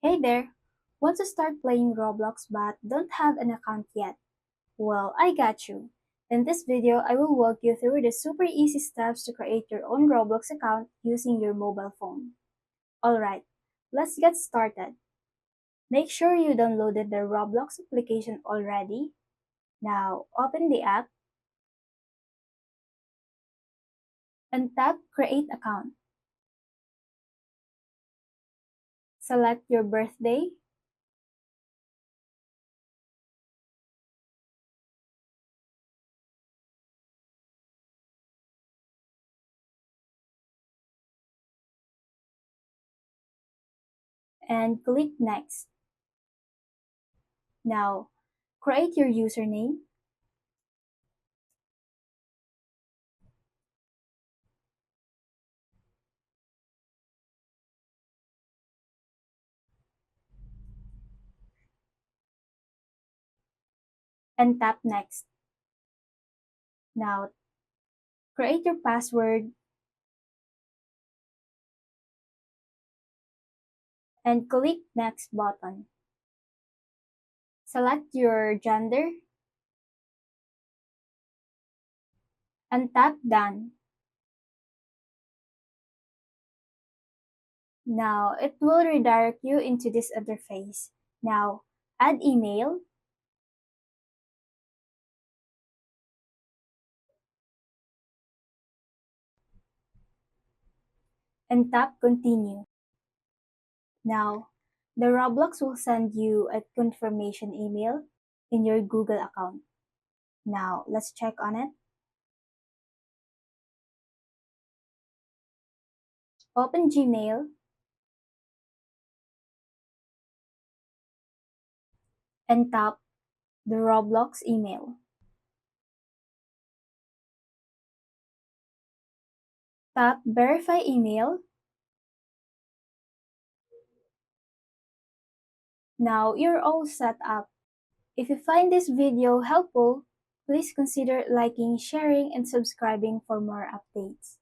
Hey there! Want to start playing Roblox but don't have an account yet? Well, I got you. In this video, I will walk you through the super easy steps to create your own Roblox account using your mobile phone. Alright, let's get started. Make sure you downloaded the Roblox application already. Now, open the app and tap Create Account. Select your birthday and click Next. Now, create your username and tap Next. Now, create your password and click Next button. Select your gender and tap Done. Now, it will redirect you into this interface. Now, add email and tap Continue. Now, the Roblox will send you a confirmation email in your Google account. Now, let's check on it. Open Gmail and tap the Roblox email. Tap Verify Email. Now you're all set up. If you find this video helpful, please consider liking, sharing, and subscribing for more updates.